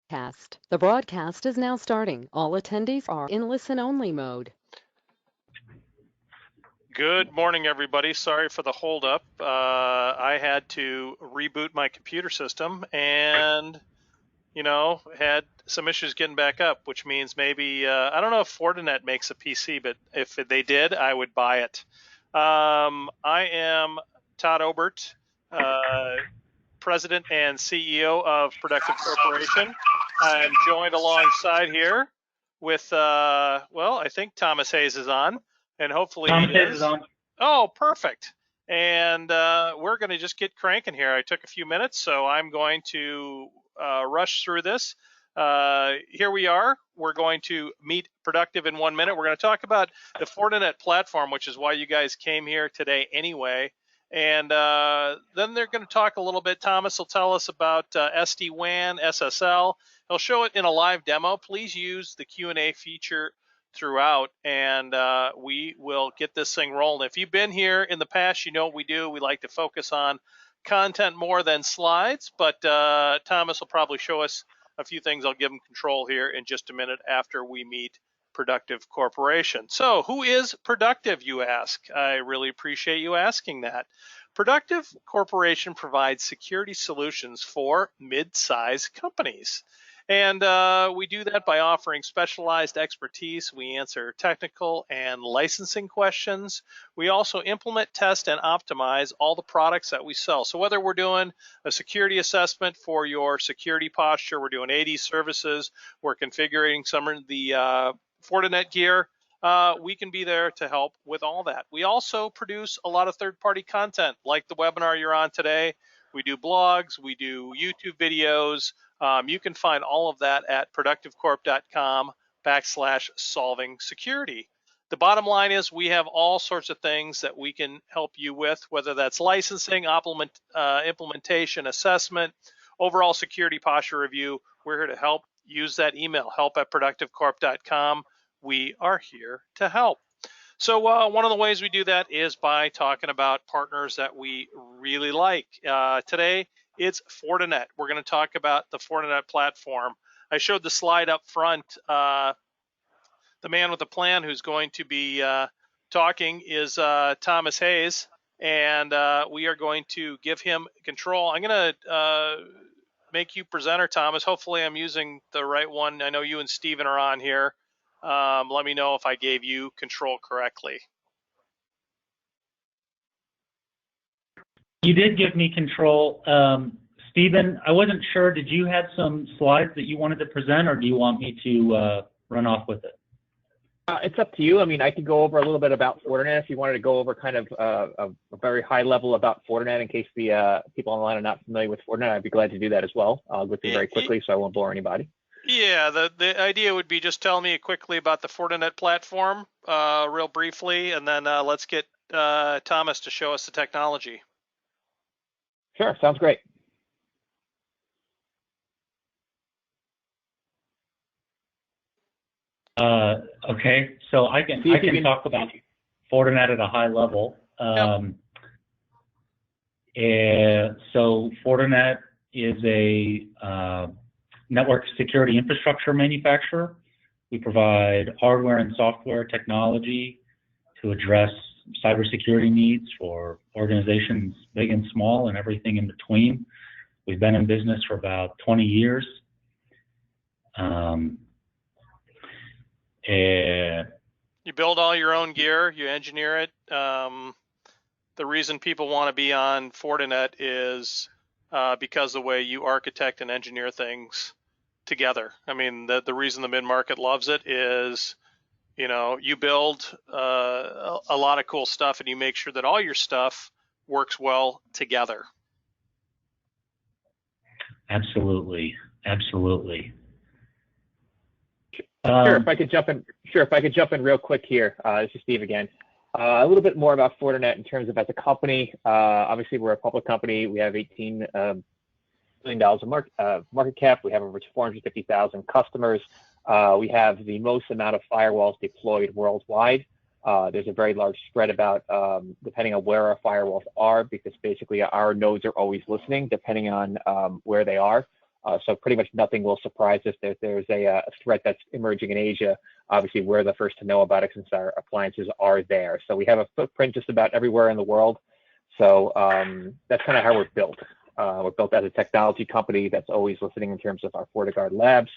Cast. The broadcast is now starting. All attendees are in listen-only mode. Good morning, everybody. Sorry for the holdup. I had to reboot my computer system and, had some issues getting back up, which means maybe, I don't know if Fortinet makes a PC, but if they did, I would buy it. I am Todd Obert, President and CEO of Productive Corporation. I'm joined alongside here with, I think Thomas Hayes is on, and hopefully Thomas Hayes is on. Oh, perfect. And we're going to just get cranking here. I took a few minutes, so I'm going to rush through this. Here we are. We're going to meet Productive in 1 minute. We're going to talk about the Fortinet platform, which is why you guys came here today anyway. And then they're going to talk a little bit. Thomas will tell us about SD-Wan, SSL. He'll show it in a live demo. Please use the Q&A feature throughout, and we will get this thing rolling. If you've been here in the past, you know what we do. We like to focus on content more than slides, but Thomas will probably show us a few things. I'll give him control here in just a minute after we meet Productive Corporation. So who is Productive, you ask? I really appreciate you asking that. Productive Corporation provides security solutions for mid-sized companies. And we do that by offering specialized expertise. We answer technical and licensing questions. We also implement, test, and optimize all the products that we sell. So whether we're doing a security assessment for your security posture, we're doing AD services, we're configuring some of the Fortinet gear, we can be there to help with all that. We also produce a lot of third-party content, like the webinar you're on today. We do blogs, we do YouTube videos. You can find all of that at productivecorp.com/solving security. The bottom line is we have all sorts of things that we can help you with, whether that's licensing, implementation, assessment, overall security posture review. We're here to help. Use that email, help@productivecorp.com. We are here to help. So one of the ways we do that is by talking about partners that we really like. Today, it's Fortinet. We're going to talk about the Fortinet platform. I showed the slide up front. The man with the plan who's going to be talking is Thomas Hayes, and we are going to give him control. I'm going to make you presenter, Thomas. Hopefully I'm using the right one. I know you and Steven are on here. Let me know if I gave you control correctly. You did give me control. Stephen, I wasn't sure, did you have some slides that you wanted to present, or do you want me to run off with it? It's up to you. I mean, I could go over a little bit about Fortinet if you wanted to go over kind of a very high level about Fortinet in case the people online are not familiar with Fortinet. I'd be glad to do that as well. I'll go through very quickly so I won't bore anybody. Yeah, the idea would be just tell me quickly about the Fortinet platform, real briefly, and then let's get Thomas to show us the technology. Sure, sounds great. Okay, so I can talk about Fortinet at a high level. So Fortinet is a network security infrastructure manufacturer. We provide hardware and software technology to address cybersecurity needs for organizations big and small and everything in between. We've been in business for about 20 years. You build all your own gear, you engineer it. The reason people want to be on Fortinet is because the way you architect and engineer things together. I mean, the reason the mid-market loves it is, you build a lot of cool stuff and you make sure that all your stuff works well together. Absolutely, absolutely. Sure, if I could jump in real quick here. This is Steve again. A little bit more about Fortinet in terms of as a company. Obviously, we're a public company. We have $18 billion of market cap. We have over 450,000 customers. We have the most amount of firewalls deployed worldwide. There's a very large spread about depending on where our firewalls are, because basically our nodes are always listening depending on where they are. So pretty much nothing will surprise us. There's a threat that's emerging in Asia. Obviously, we're the first to know about it since our appliances are there. So we have a footprint just about everywhere in the world. So that's kind of how we're built. We're built as a technology company that's always listening in terms of our FortiGuard labs.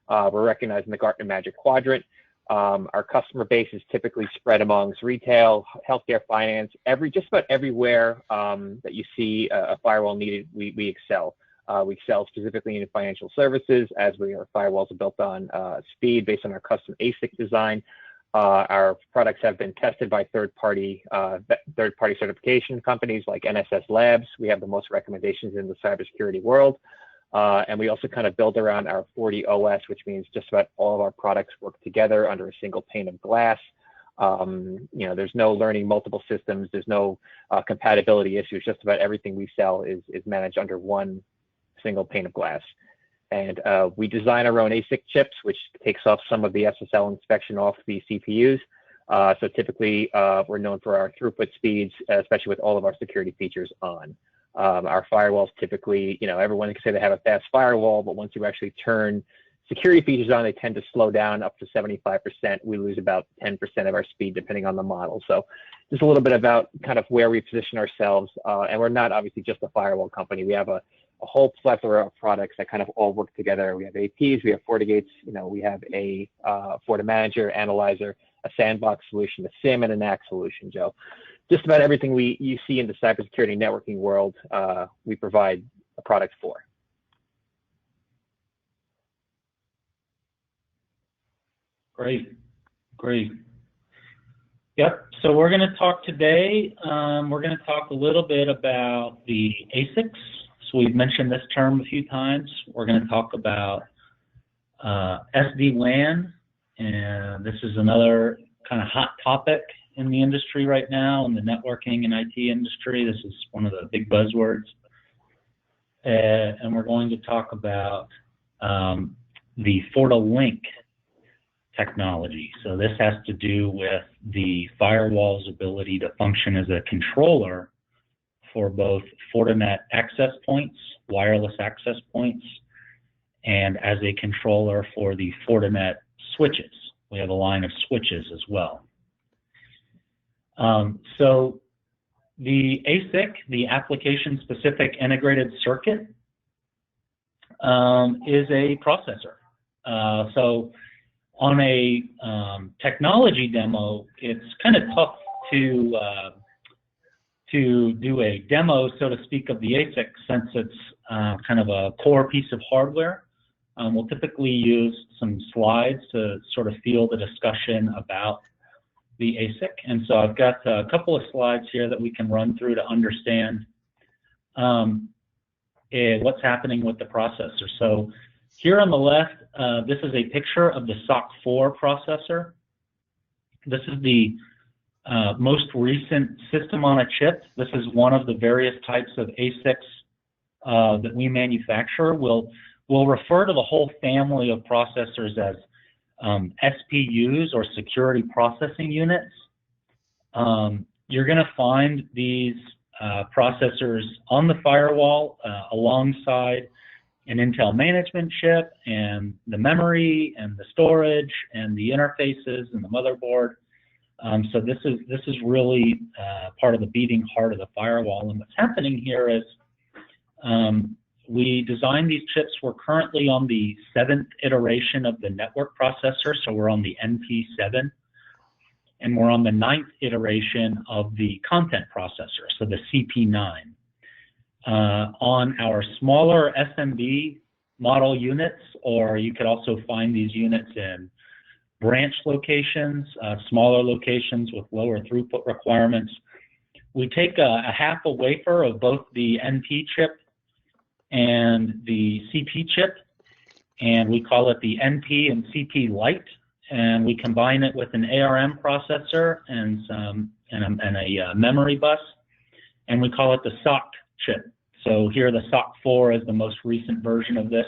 We're recognized in the Gartner Magic Quadrant. Our customer base is typically spread amongst retail, healthcare, finance, just about everywhere that you see a firewall needed, we excel. We excel specifically in financial services, as our firewalls are built on speed based on our custom ASIC design. Our products have been tested by third-party certification companies like NSS Labs. We have the most recommendations in the cybersecurity world. And we also kind of build around our FortiOS, which means just about all of our products work together under a single pane of glass. There's no learning multiple systems. There's no compatibility issues. Just about everything we sell is managed under one single pane of glass. And we design our own ASIC chips, which takes off some of the SSL inspection off the CPUs. So typically, we're known for our throughput speeds, especially with all of our security features on. Our firewalls typically, everyone can say they have a fast firewall, but once you actually turn security features on, they tend to slow down up to 75%. We lose about 10% of our speed depending on the model. So just a little bit about kind of where we position ourselves. And we're not obviously just a firewall company. We have a whole plethora of products that kind of all work together. We have APs, we have FortiGates, we have a FortiManager, analyzer, a sandbox solution, a SIEM, and a NAC solution, Joe. Just about everything you see in the cybersecurity networking world, we provide a product for. Great. Yep, so we're going to talk today, we're going to talk a little bit about the ASICs. So we've mentioned this term a few times. We're going to talk about SD-Wan, and this is another kind of hot topic in the industry right now, in the networking and IT industry. This is one of the big buzzwords. And we're going to talk about the FortiLink technology. So this has to do with the firewall's ability to function as a controller for both Fortinet access points, wireless access points, and as a controller for the Fortinet switches. We have a line of switches as well. So the ASIC, the application-specific integrated circuit, is a processor. So on a technology demo, it's kind of tough to do a demo, so to speak, of the ASIC, since it's kind of a core piece of hardware. We'll typically use some slides to sort of feel the discussion about the ASIC. And so I've got a couple of slides here that we can run through to understand what's happening with the processor. So here on the left, this is a picture of the SOC 4 processor. This is the most recent system on a chip. This is one of the various types of ASICs that we manufacture. We'll refer to the whole family of processors as SPUs, or security processing units. You're going to find these processors on the firewall alongside an Intel management chip and the memory and the storage and the interfaces and the motherboard. So this is really part of the beating heart of the firewall. And what's happening here is we designed these chips. We're currently on the 7th iteration of the network processor, so we're on the NP7, and we're on the 9th iteration of the content processor, so the CP9. On our smaller SMB model units, or you could also find these units in branch locations, smaller locations with lower throughput requirements, we take a half a wafer of both the NP chip and the CP chip, and we call it the NP and CP Lite, and we combine it with an ARM processor and a memory bus, and we call it the SOC chip. So here the SOC 4 is the most recent version of this,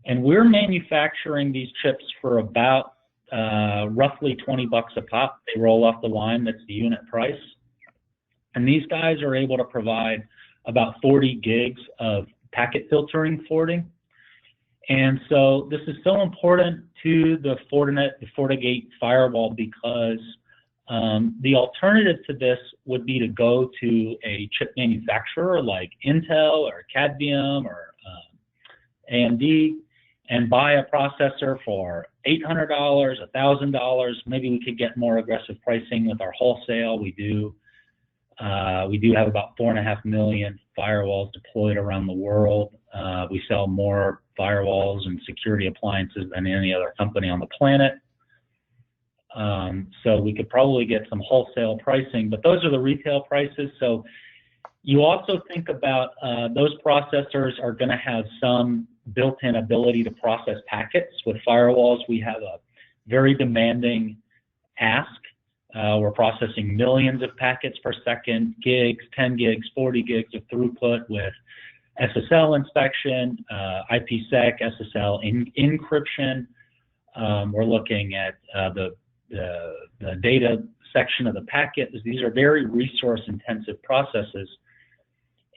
and we're manufacturing these chips for about roughly $20 a pop. They roll off the line. That's the unit price, and these guys are able to provide about 40 gigs of packet filtering forwarding. And so this is so important to the FortiGate firewall because the alternative to this would be to go to a chip manufacturer like Intel or Cadmium or AMD and buy a processor for $800, $1,000. Maybe we could get more aggressive pricing with our wholesale. We do have about 4.5 million firewalls deployed around the world. We sell more firewalls and security appliances than any other company on the planet. So we could probably get some wholesale pricing, but those are the retail prices. So you also think about those processors are going to have some built-in ability to process packets. With firewalls, we have a very demanding ask. We're processing millions of packets per second, gigs, 10 gigs, 40 gigs of throughput with SSL inspection, IPsec, SSL encryption. We're looking at the data section of the packet. These are very resource-intensive processes.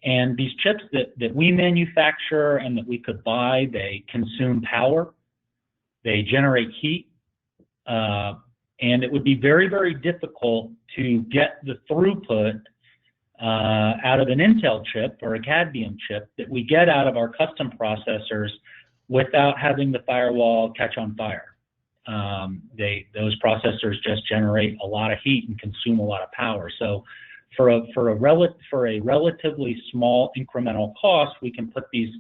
And these chips that we manufacture and that we could buy, they consume power, they generate heat, and it would be very, very difficult to get the throughput out of an Intel chip or a Cadmium chip that we get out of our custom processors without having the firewall catch on fire. Those processors just generate a lot of heat and consume a lot of power. So for a relatively small incremental cost, we can put these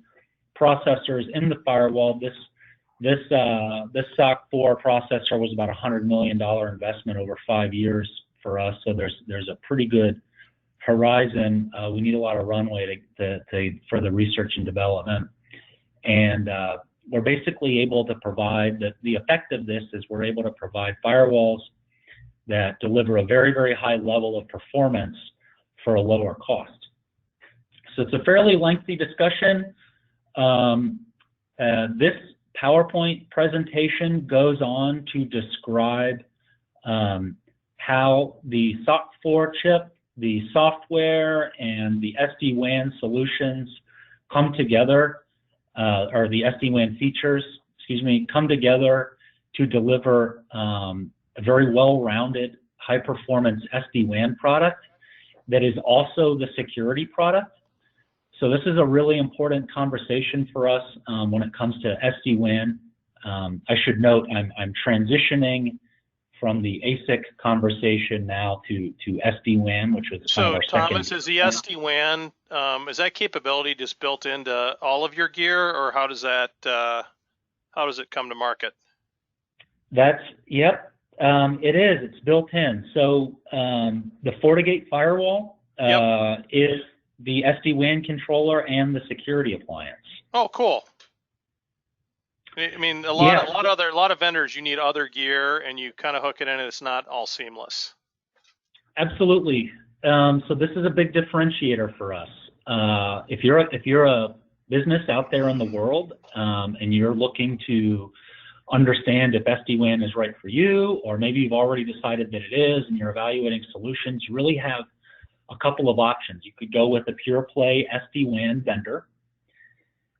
processors in the firewall. This SOC 4 processor was about a $100 million investment over 5 years for us. So there's a pretty good horizon. We need a lot of runway for the research and development, and we're basically able to provide the effect of this is we're able to provide firewalls that deliver a very, very high level of performance for a lower cost. So it's a fairly lengthy discussion. This PowerPoint presentation goes on to describe how the SOC 4 chip, the software, and the SD-WAN solutions come together, or the SD-WAN features, come together to deliver a very well-rounded, high-performance SD-WAN product that is also the security product. So this is a really important conversation for us when it comes to SD-WAN. I should note I'm transitioning from the ASIC conversation now to SD-WAN, which was so kind of our Thomas, second. Is the SD-WAN is that capability just built into all of your gear, or how does it come to market? Yep, it is. It's built in. So the FortiGate firewall is the SD-WAN controller and the security appliance. Oh, cool. I mean, a lot of vendors, you need other gear and you kind of hook it in and it's not all seamless. Absolutely. So this is a big differentiator for us. If you're a business out there in the world and you're looking to understand if SD-WAN is right for you, or maybe you've already decided that it is and you're evaluating solutions, you really have a couple of options. You could go with a pure play SD-WAN vendor,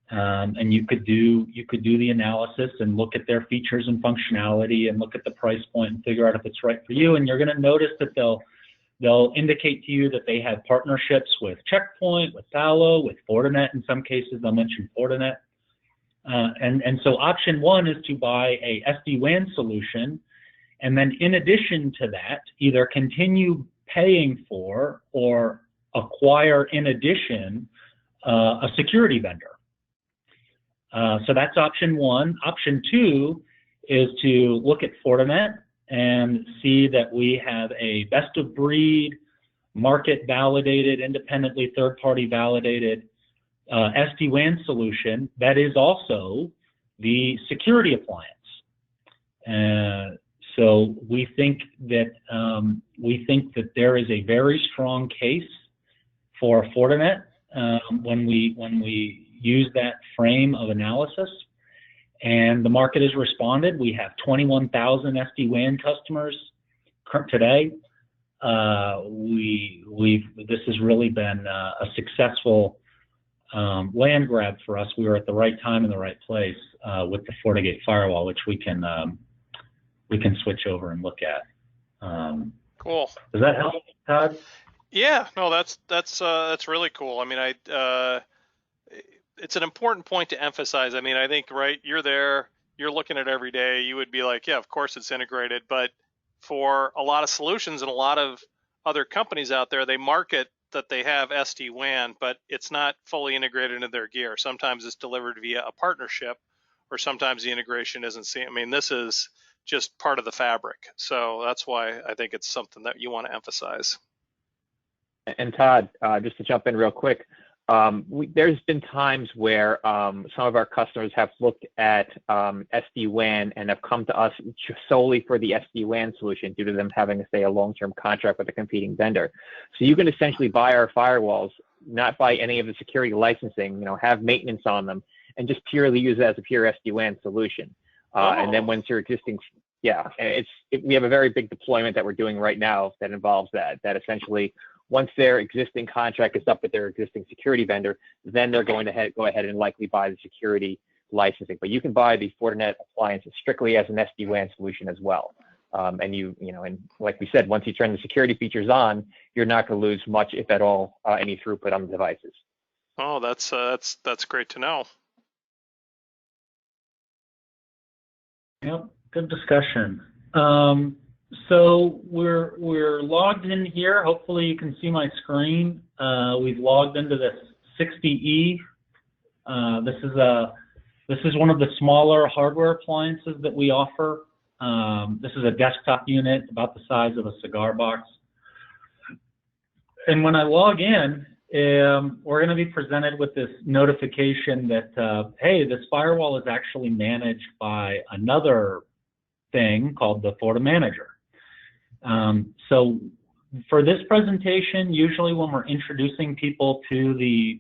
and you could do the analysis and look at their features and functionality and look at the price point and figure out if it's right for you. And you're going to notice that they'll indicate to you that they have partnerships with Checkpoint, with Palo, with Fortinet. In some cases, they'll mention Fortinet. And so option one is to buy a SD-WAN solution, and then in addition to that, either continue paying for or acquire in addition a security vendor. So that's option one. Option two is to look at Fortinet and see that we have a best of breed, market validated, independently third-party validated SD-WAN solution that is also the security appliance. So we think that there is a very strong case for Fortinet when we use that frame of analysis, and the market has responded. We have 21,000 SD-WAN customers today. This has really been a successful land grab for us. We were at the right time in the right place with the FortiGate firewall, which we can switch over and look at. Cool. Does that help, Todd? Yeah, no, that's really cool. I mean, it's an important point to emphasize. I mean, I think, right, you're there, you're looking at it every day, you would be like, yeah, of course it's integrated. But for a lot of solutions and a lot of other companies out there, they market that they have SD-WAN, but it's not fully integrated into their gear. Sometimes it's delivered via a partnership, or sometimes the integration isn't seen. I mean, this is just part of the fabric. So that's why I think it's something that you want to emphasize. And Todd, just to jump in real quick, there's been times where some of our customers have looked at SD-WAN and have come to us solely for the SD-WAN solution due to them having, say, a long-term contract with a competing vendor. So you can essentially buy our firewalls, not buy any of the security licensing, have maintenance on them, and just purely use it as a pure SD-WAN solution. And then once your existing, we have a very big deployment that we're doing right now that involves that essentially, once their existing contract is up with their existing security vendor, then they're going to go ahead and likely buy the security licensing. But you can buy the Fortinet appliance strictly as an SD-WAN solution as well. And and like we said, once you turn the security features on, you're not going to lose much, if at all, any throughput on the devices. Oh, that's great to know. Yep, good discussion. So we're logged in here. Hopefully you can see my screen. We've logged into this 60E. This is one of the smaller hardware appliances that we offer. This is a desktop unit about the size of a cigar box. And when I log in, we're going to be presented with this notification that, hey, this firewall is actually managed by another thing called the FortiManager. So for this presentation, usually when we're introducing people to the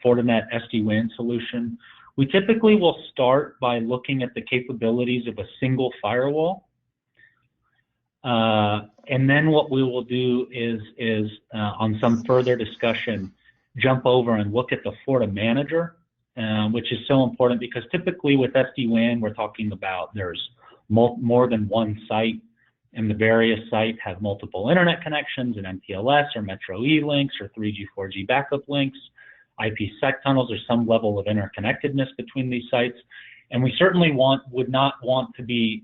Fortinet SD-WAN solution, we typically will start by looking at the capabilities of a single firewall. And then what we will do is on some further discussion, jump over and look at the FortiManager, which is so important because typically with SD-WAN, we're talking about there's more than one site, and the various sites have multiple internet connections and MPLS or Metro E links or 3G, 4G backup links, IPsec tunnels, or some level of interconnectedness between these sites. And we certainly would not want to be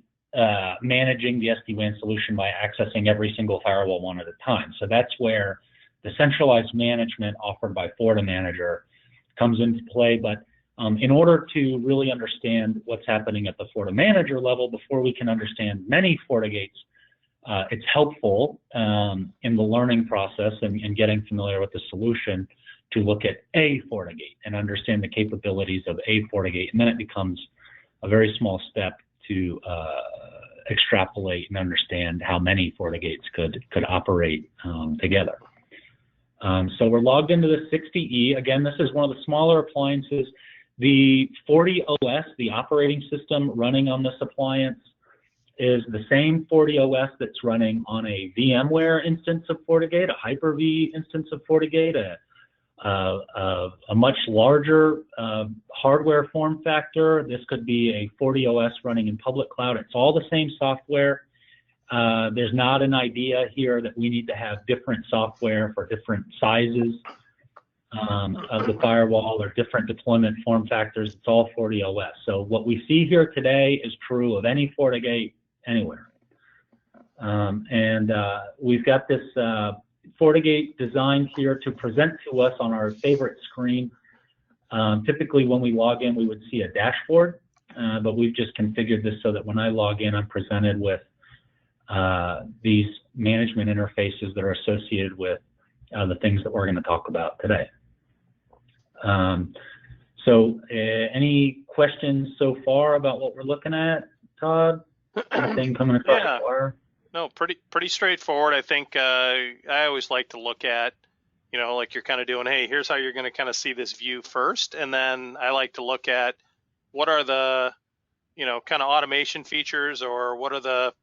managing the SD-WAN solution by accessing every single firewall one at a time. So that's where the centralized management offered by FortiManager comes into play. But in order to really understand what's happening at the FortiManager level, before we can understand many FortiGates, it's helpful in the learning process and getting familiar with the solution to look at a FortiGate and understand the capabilities of a FortiGate. And then it becomes a very small step to extrapolate and understand how many FortiGates could operate together. So we're logged into the 60E. Again, this is one of the smaller appliances. The FortiOS, the operating system running on this appliance, is the same FortiOS that's running on a VMware instance of FortiGate, a Hyper-V instance of FortiGate, a much larger hardware form factor. This could be a FortiOS running in public cloud. It's all the same software. There's not an idea here that we need to have different software for different sizes of the firewall or different deployment form factors. It's all FortiOS. So what we see here today is true of any FortiGate anywhere. We've got this FortiGate designed here to present to us on our favorite screen. Typically when we log in, we would see a dashboard, but we've just configured this so that when I log in, I'm presented with these management interfaces that are associated with the things that we're going to talk about today. Any questions so far about what we're looking at, Todd? Anything coming across the wire? No, pretty straightforward. I think I always like to look at, like you're kind of doing, hey, here's how you're going to kind of see this view first. And then I like to look at what are the, kind of automation features, or what are the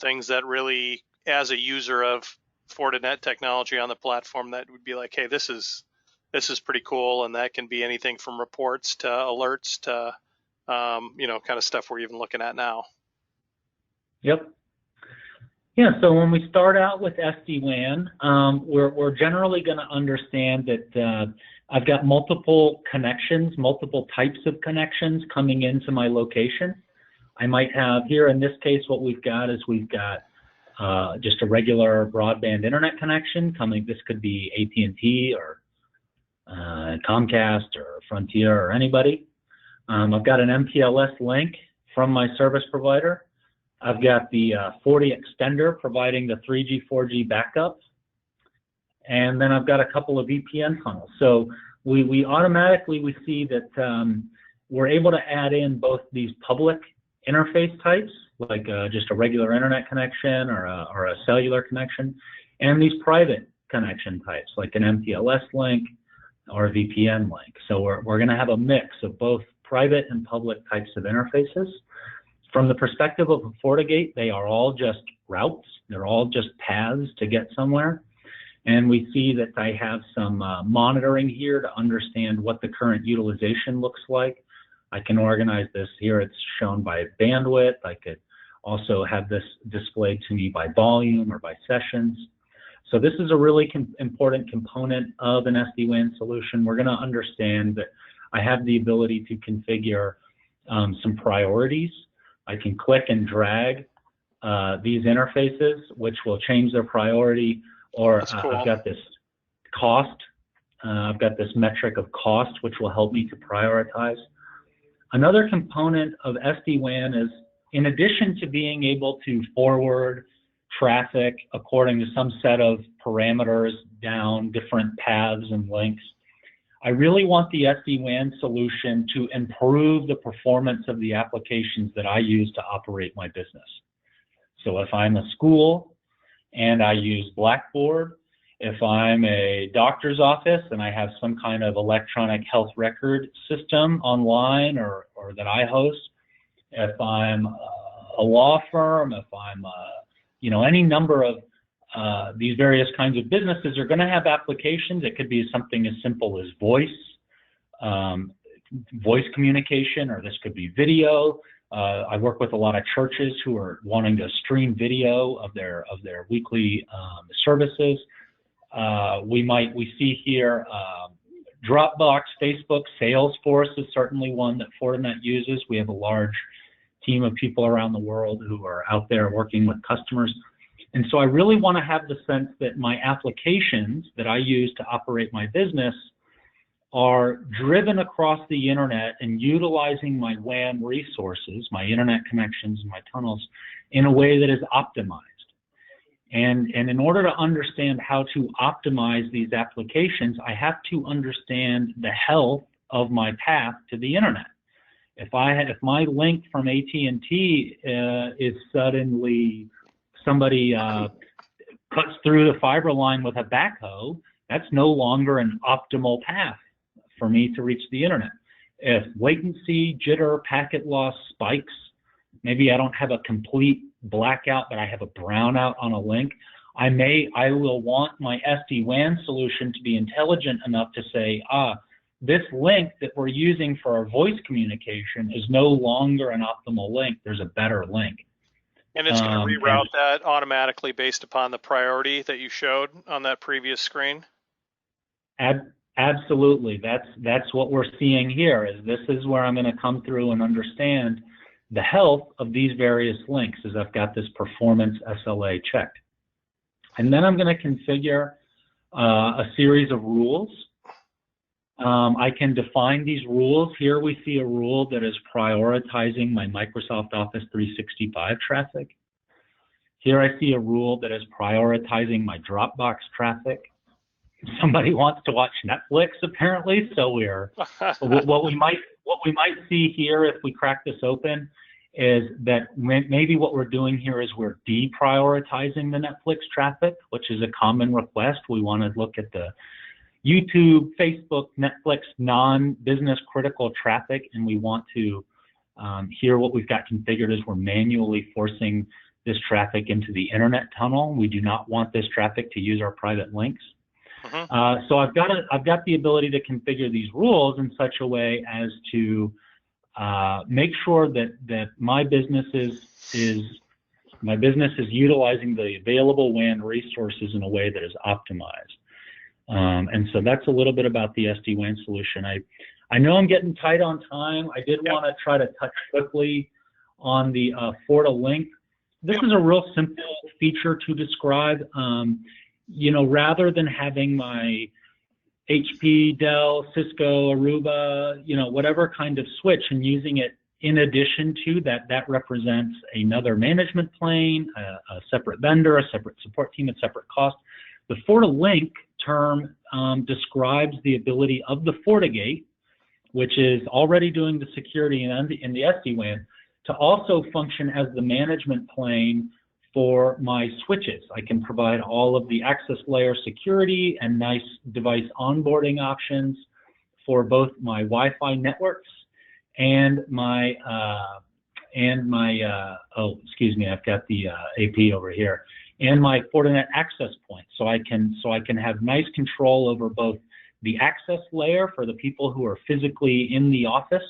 things that really, as a user of Fortinet technology on the platform, that would be like, hey, this is this is pretty cool, and that can be anything from reports to alerts to kind of stuff we're even looking at now. Yep. Yeah, so when we start out with SD-WAN, we're generally going to understand that I've got multiple connections, multiple types of connections coming into my location. I might have here, in this case, what we've got is we've got just a regular broadband internet connection coming. This could be AT&T or Comcast or Frontier or anybody. I've got an MPLS link from my service provider. I've got the Forti extender providing the 3G, 4G backup. And then I've got a couple of VPN funnels. So we automatically, we see that we're able to add in both these public interface types, like just a regular internet connection or a cellular connection, and these private connection types, like an MPLS link or a VPN link. So we're going to have a mix of both private and public types of interfaces. From the perspective of a FortiGate, they are all just routes. They're all just paths to get somewhere. And we see that I have some monitoring here to understand what the current utilization looks like. I can organize this here. It's shown by bandwidth. I could also have this displayed to me by volume or by sessions. So this is a really important component of an SD-WAN solution. We're going to understand that I have the ability to configure some priorities. I can click and drag these interfaces, which will change their priority, or Cool. I've got this cost. I've got this metric of cost, which will help me to prioritize. Another component of SD-WAN is, in addition to being able to forward traffic according to some set of parameters down different paths and links, I really want the SD-WAN solution to improve the performance of the applications that I use to operate my business. So if I'm a school and I use Blackboard, if I'm a doctor's office and I have some kind of electronic health record system online or that I host, if I'm a law firm, if I'm any number of these various kinds of businesses are going to have applications. It could be something as simple as voice communication, or this could be video. I work with a lot of churches who are wanting to stream video of their weekly services. We see here Dropbox, Facebook, Salesforce is certainly one that Fortinet uses. We have a large team of people around the world who are out there working with customers. And so I really want to have the sense that my applications that I use to operate my business are driven across the internet and utilizing my WAN resources, my internet connections and my tunnels, in a way that is optimized. And in order to understand how to optimize these applications, I have to understand the health of my path to the internet. If my link from AT&T is suddenly somebody cuts through the fiber line with a backhoe, that's no longer an optimal path for me to reach the internet. If latency, jitter, packet loss spikes, maybe I don't have a complete blackout, but I have a brownout on a link, I will want my SD-WAN solution to be intelligent enough to say, this link that we're using for our voice communication is no longer an optimal link. There's a better link. And it's going to reroute that automatically based upon the priority that you showed on that previous screen? Absolutely. That's what we're seeing here. This is where I'm going to come through and understand the health of these various links, as I've got this performance SLA checked. And then I'm going to configure a series of rules. I can define these rules. Here we see a rule that is prioritizing my Microsoft Office 365 traffic. Here I see a rule that is prioritizing my Dropbox traffic. Somebody wants to watch Netflix, apparently, so what we might see here if we crack this open is that maybe what we're doing here is we're deprioritizing the Netflix traffic, which is a common request. We want to look at the YouTube, Facebook, Netflix, non-business critical traffic, and we want to, here what we've got configured is we're manually forcing this traffic into the internet tunnel. We do not want this traffic to use our private links. So I've got the ability to configure these rules in such a way as to make sure that my business is utilizing the available WAN resources in a way that is optimized. And so that's a little bit about the SD-WAN solution. I know I'm getting tight on time. I did want to try to touch quickly on the FortiLink. This is a real simple feature to describe. You know, rather than having my HP, Dell, Cisco, Aruba, you know, whatever kind of switch, and using it in addition to that represents another management plane, a separate vendor, a separate support team, a separate cost. The FortiLink term describes the ability of the FortiGate, which is already doing the security in the SD-WAN, to also function as the management plane for my switches. I can provide all of the access layer security and nice device onboarding options for both my Wi-Fi networks and my oh, excuse me, I've got the AP over here, and my Fortinet access point. So I can have nice control over both the access layer for the people who are physically in the office,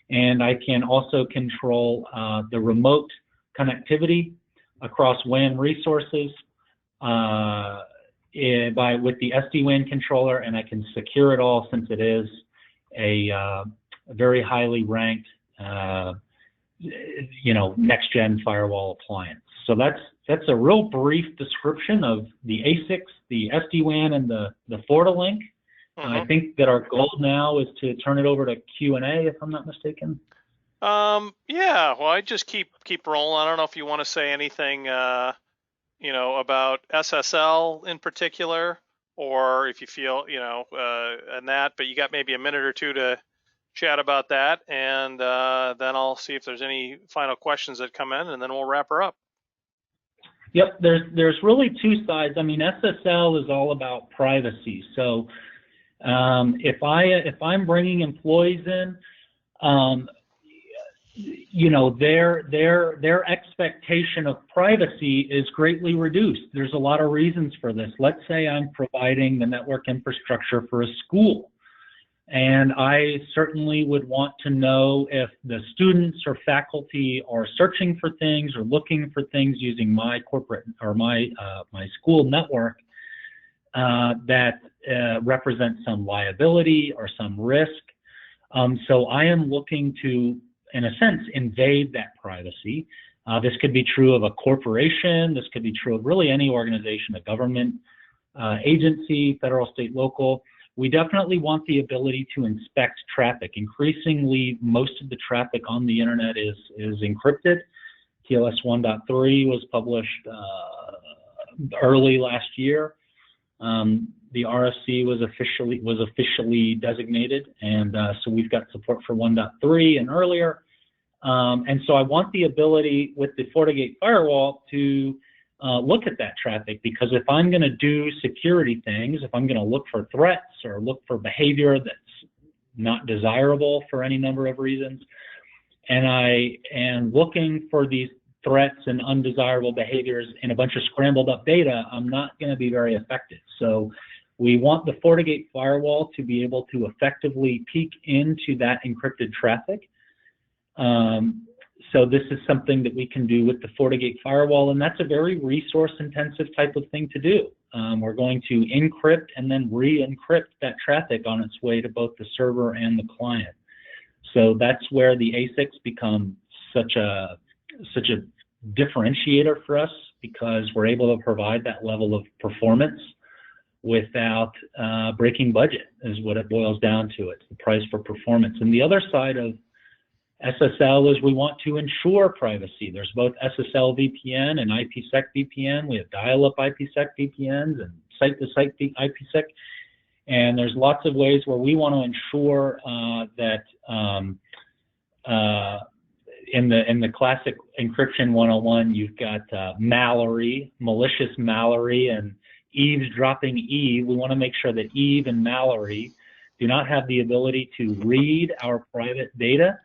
and I can also control the remote connectivity across WAN resources with the SD-WAN controller, and I can secure it all since it is a very highly ranked, you know, next-gen firewall appliance. So that's a real brief description of the ASICs, the SD-WAN, and the FortiLink. I think that our goal now is to turn it over to Q&A, if I'm not mistaken. Yeah, well, I just keep rolling. I don't know if you want to say anything, you know, about SSL in particular, or if you feel, you know, and that, but you got maybe a minute or two to chat about that, and then I'll see if there's any final questions that come in, and then we'll wrap her up. Yep, there's really two sides. I mean, SSL is all about privacy. So if I'm bringing employees in, you know, their expectation of privacy is greatly reduced. There's a lot of reasons for this. Let's say I'm providing the network infrastructure for a school, and I certainly would want to know if the students or faculty are searching for things or looking for things using my corporate or my school network that represents some liability or some risk. So I am looking to, in a sense, invade that privacy. This could be true of a corporation. This could be true of really any organization, a government agency, federal, state, local. We definitely want the ability to inspect traffic. Increasingly, most of the traffic on the internet is encrypted. TLS 1.3 was published early last year. The RFC was officially designated, and so we've got support for 1.3 and earlier. And so I want the ability with the FortiGate firewall to look at that traffic, because if I'm going to do security things, if I'm going to look for threats or look for behavior that's not desirable for any number of reasons, and I am looking for these threats and undesirable behaviors in a bunch of scrambled up data, I'm not going to be very effective. So we want the FortiGate firewall to be able to effectively peek into that encrypted traffic. So this is something that we can do with the FortiGate firewall, and that's a very resource-intensive type of thing to do. We're going to encrypt and then re-encrypt that traffic on its way to both the server and the client. So that's where the ASICs become such a differentiator for us, because we're able to provide that level of performance without breaking budget, is what it boils down to. It's the price for performance. And the other side of SSL is we want to ensure privacy. There's both SSL VPN and IPsec VPN. We have dial-up IPsec VPNs and site-to-site IPsec. And there's lots of ways where we want to ensure that in the classic encryption 101, you've got Mallory, malicious Mallory, and eavesdropping Eve. We want to make sure that Eve and Mallory do not have the ability to read our private data.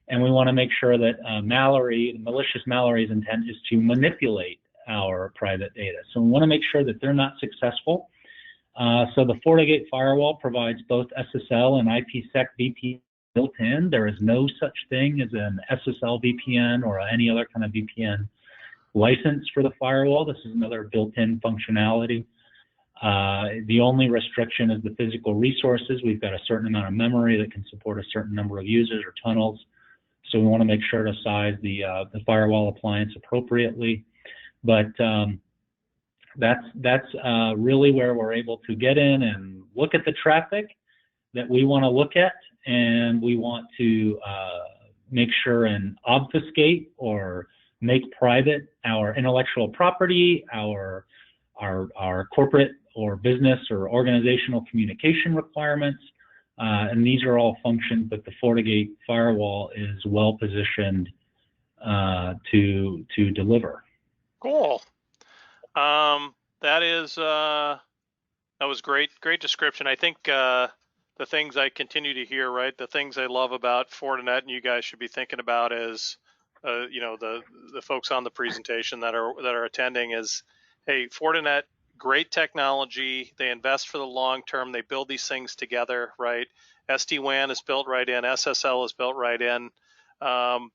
And we want to make sure that malicious Mallory's intent is to manipulate our private data. So we want to make sure that they're not successful. So the FortiGate firewall provides both SSL and IPsec VPN built in. There is no such thing as an SSL VPN or any other kind of VPN license for the firewall. This is another built-in functionality. The only restriction is the physical resources. We've got a certain amount of memory that can support a certain number of users or tunnels. So we want to make sure to size the firewall appliance appropriately. But that's really where we're able to get in and look at the traffic that we want to look at, and we want to make sure and obfuscate or make private our intellectual property, our corporate or business or organizational communication requirements, and these are all functions that the FortiGate firewall is well positioned to deliver. Cool. That was great description. I think the things I continue to hear, right, the things I love about Fortinet, and you guys should be thinking about is, the folks on the presentation that are attending is, hey, Fortinet, great technology. They invest for the long term. They build these things together, right? SD-Wan is built right in. SSL is built right in.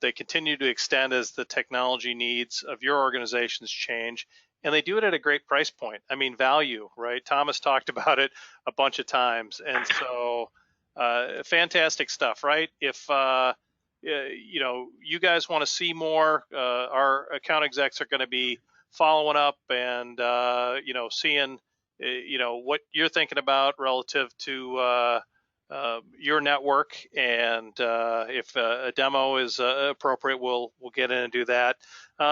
They continue to extend as the technology needs of your organizations change, and they do it at a great price point. I mean, value, right? Thomas talked about it a bunch of times, and so fantastic stuff, right? If you guys want to see more, our account execs are going to be following up and seeing what you're thinking about relative to your network, and if a demo is appropriate, we'll get in and do that.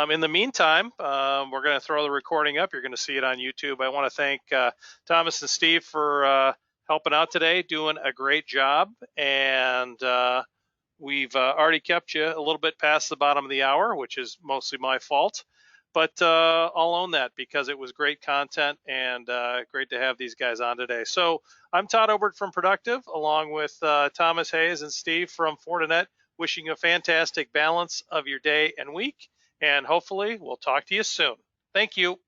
In the meantime, we're going to throw the recording up. You're going to see it on YouTube. I want to thank Thomas and Steve for helping out today, doing a great job, and we've already kept you a little bit past the bottom of the hour, which is mostly my fault. But I'll own that because it was great content and great to have these guys on today. So I'm Todd Obert from Productive, along with Thomas Hayes and Steve from Fortinet, wishing you a fantastic balance of your day and week. And hopefully we'll talk to you soon. Thank you.